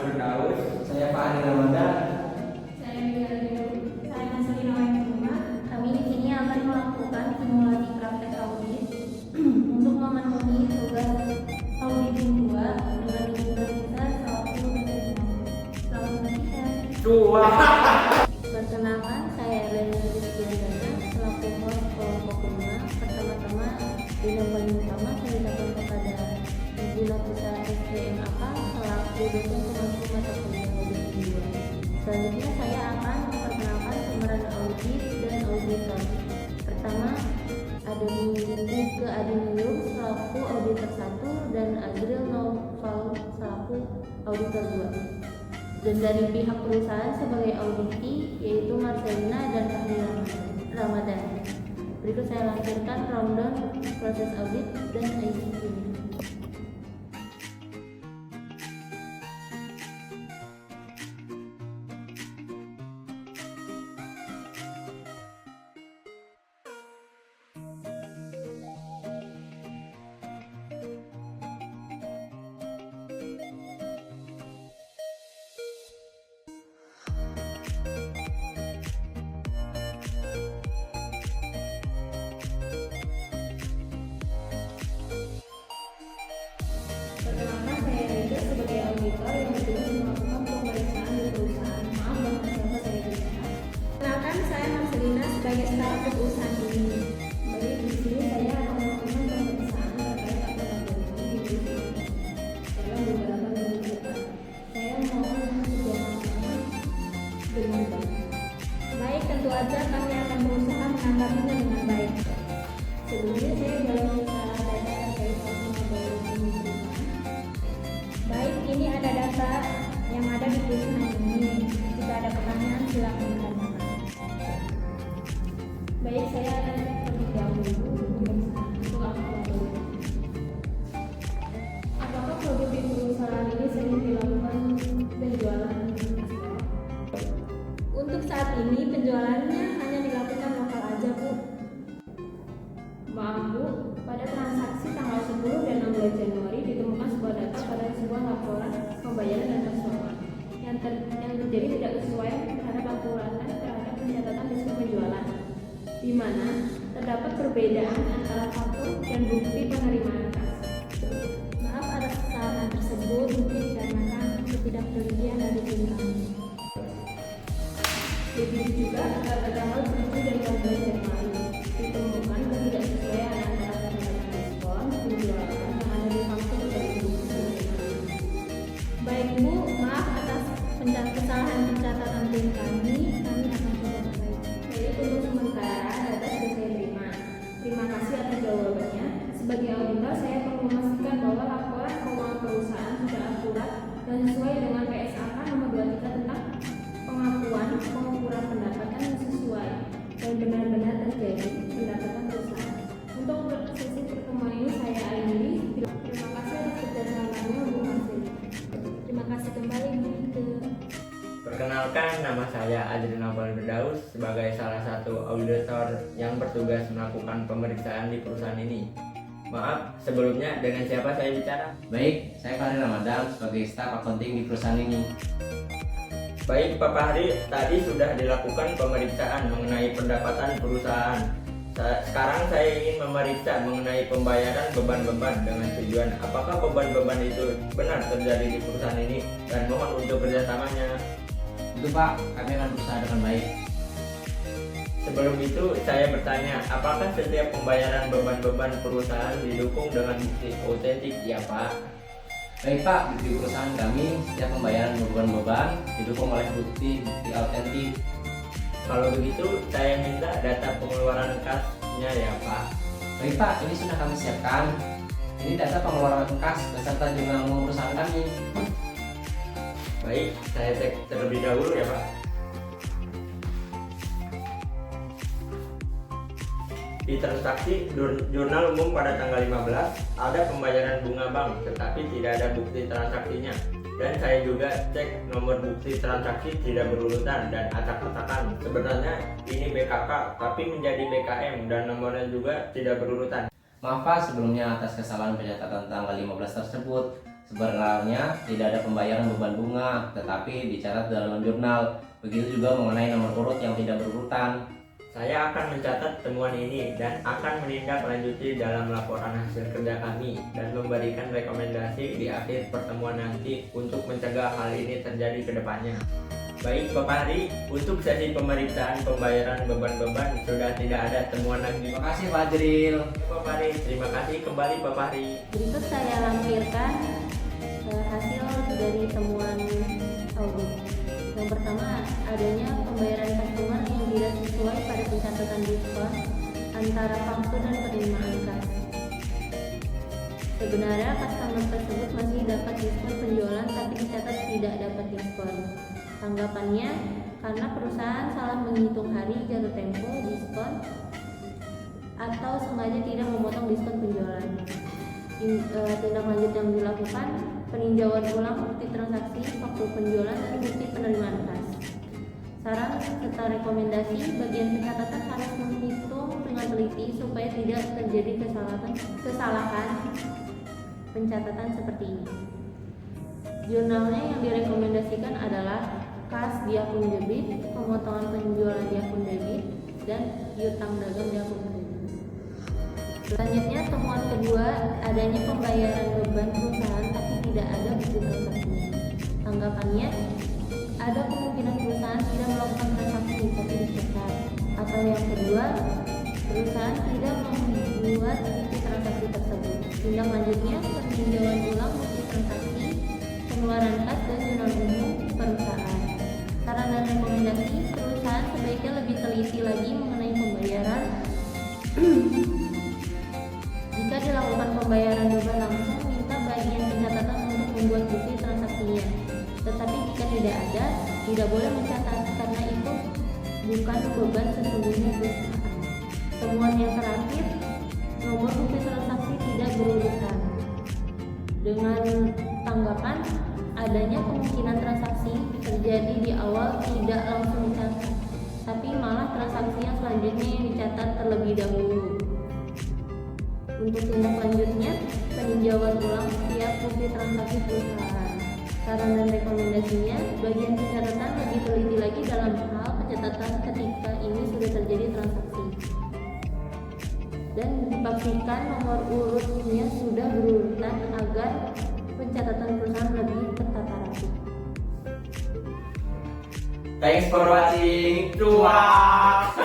Firdaus. Saya Pak Adi Ramadan. Saya Marcelina Wahyu. Kami di sini akan melakukan simulasi praktek audit untuk memenuhi tugas audit 2 dengan jumlah besar 100%. Selamat menyaksikan. Dua. Perkenalkan, saya Elena Rizkyandana selaku host kelompok 5. Pertama-tama, di yang paling utama saya ucapkan kepada Ibu Nafisa SPMAK selaku dosen pemangku mata kuliah audit 2. Selanjutnya saya akan memperkenalkan pemeran audit dan auditor. Pertama, ada Minggu ke Adinium selaku auditor 1 dan Adril Noval selaku auditor 2. Dan dari pihak perusahaan sebagai auditi yaitu Marcelina dan Fahri Ramadan. Berikut saya langsirkan rundown proses audit dan ICQ. Perkenalkan, saya Reza sebagai auditor yang bertugas melakukan pemeriksaan di perusahaan. Maaf dengan siapa saya bicara. Perkenalkan, saya Marcelina sebagai staf perusahaan ini. Baik, di sini saya akan melakukan pemeriksaan terkait akuntabilitas di perusahaan dalam beberapa minggu ke depan. Saya mohon kerjasamanya dengan baik. Baik, tentu aja kami akan berusaha menanggapinya dengan baik. Sebelumnya saya boleh minta data terkait akuntabilitas di perusahaan. Baik, ini ada data yang ada di perusahaan ini. Jika ada pertanyaan silakan ditanyakan. Baik, saya akan cek terlebih dahulu pemeriksaan untuk akuntabilitas. Apakah produk di perusahaan ini sering dilakukan penjualan ekspor? Untuk saat ini penjualannya hanya dilakukan lokal aja, Bu. Maaf, Bu, pada transaksi tanggal 10 dan 16 Januari ditemukan sebuah data pada sebuah laporan pembayaran dan transferan yang terjadi tidak sesuai terhadap aturan terhadap pencatatan risiko penjualan, di mana terdapat perbedaan antara faktur dan bukti penerimaan kas. Maaf atas kesalahan tersebut mungkin dikarenakan ketidaktelitian dari tim kami. Begitu juga pada tanggal 7 dan 14 Januari ditemukan ketidaksesuaian antara pencatatan diskon penjualan yang ada di faktur dan bukti penerimaan. Baik, Bu, maaf atas kesalahan pencatatan tim kami akan coba perbaiki. Jadi untuk sementara data sudah saya terima. Terima kasih atas jawabannya. Sebagai auditor, saya perlu memastikan bahwa laporan keuangan perusahaan sudah akurat dan sesuai dengan PSAK nomor 23 tentang pengakuan pengukuran pendapatan yang sesuai dan benar-benar terjadi pendapatan perusahaan. Untuk sesi pertemuan ini saya akhiri. Terima kasih atas kerjasamanya, Bu Marcelina. Terima kasih kembali, Bu Ike. Perkenalkan, nama saya Adrina Firdaus sebagai salah satu auditor yang bertugas melakukan pemeriksaan di perusahaan ini. Maaf, sebelumnya dengan siapa saya bicara? Baik, saya Fahri Ramadan sebagai staf accounting di perusahaan ini. Baik, Pak Fahri, tadi sudah dilakukan pemeriksaan mengenai pendapatan perusahaan. Sekarang saya ingin memeriksa mengenai pembayaran beban-beban dengan tujuan apakah beban-beban itu benar terjadi di perusahaan ini dan mohon untuk kerjasamanya. Itu Pak, kami akan berusaha dengan baik. Sebelum itu saya bertanya, apakah setiap pembayaran beban-beban perusahaan didukung dengan bukti otentik? Ya, Pak. Baik Pak, di perusahaan kami setiap pembayaran beban-beban didukung oleh bukti autentik. Kalau begitu, saya minta data pengeluaran kasnya ya, Pak. Baik Pak, ini sudah kami siapkan. Ini data pengeluaran kas beserta jumlah uang perusahaan kami. Baik, saya cek terlebih dahulu ya, Pak. Di transaksi jurnal umum pada tanggal 15 ada pembayaran bunga bank tetapi tidak ada bukti transaksinya, dan saya juga cek nomor bukti transaksi tidak berurutan dan acak-acakan. Sebenarnya ini BKK tapi menjadi BKM dan nomornya juga tidak berurutan. Maaf Pak sebelumnya atas kesalahan pencatatan tanggal 15 tersebut. Sebenarnya tidak ada pembayaran beban bunga, tetapi dicatat dalam jurnal. Begitu juga mengenai nomor urut yang tidak berurutan. Saya akan mencatat temuan ini dan akan menindaklanjuti dalam laporan hasil kerja kami dan memberikan rekomendasi di akhir pertemuan nanti untuk mencegah hal ini terjadi ke depannya. Baik Bapak Hari, untuk sesi pemeriksaan pembayaran beban-beban sudah tidak ada temuan lagi. Terima kasih Pak Jril. Bapak Hari, terima kasih kembali Bapak Hari. Berikut saya lampirkan hasil dari temuan audit. Yang pertama, adanya pembayaran customer yang tidak sesuai pada pencatatan diskon antara faktur dan penerimaan kas. Sebenarnya customer tersebut masih dapat diskon penjualan tapi dicatat tidak dapat diskon. Tanggapannya, karena perusahaan salah menghitung hari jatuh tempo diskon atau sengaja tidak memotong diskon penjualan. Tindak lanjut yang dilakukan, peninjauan ulang bukti transaksi, faktur penjualan, dan bukti penerimaan kas. Saran serta rekomendasi, bagian pencatatan harus menghitung dengan teliti supaya tidak terjadi kesalahan pencatatan seperti ini. Jurnalnya yang direkomendasikan adalah kas di akun debit, pemotongan penjualan di akun debit, dan piutang dagang di akun kredit. Selanjutnya, temuan kedua, adanya pembayaran beban perusahaan tapi tidak ada bukti transaksinya. Tanggapannya, ada kemungkinan perusahaan tidak melakukan transaksi tapi dicatat. Atau yang kedua, perusahaan tidak membuat bukti transaksi tersebut. Tindak lanjutnya, peninjauan ulang bukti transaksi, pengeluaran kas, dan jurnal umum perusahaan. Saran dan rekomendasi, perusahaan sebaiknya lebih teliti lagi mengenai pembayaran. Jika dilakukan pembayaran beban langsung, minta bagian pencatatan untuk membuat bukti transaksinya. Tetapi jika tidak ada, tidak boleh mencatat karena itu bukan beban sesungguhnya perusahaan. Temuan yang terakhir, nomor bukti transaksi tidak berurutan. Dengan tanggapan, adanya kemungkinan transaksi terjadi di awal tidak langsung dicatat, tapi malah transaksi yang selanjutnya yang dicatat terlebih dahulu. Untuk tindak lanjutnya, peninjauan ulang setiap bukti transaksi perusahaan. Saran dan rekomendasinya, bagian pencatatan lebih teliti lagi dalam hal pencatatan ketika ini sudah terjadi transaksi. Dan dipastikan nomor urutnya sudah berurutan agar pencatatan perusahaan lebih tertata rapi. Thanks for watching. Cuak.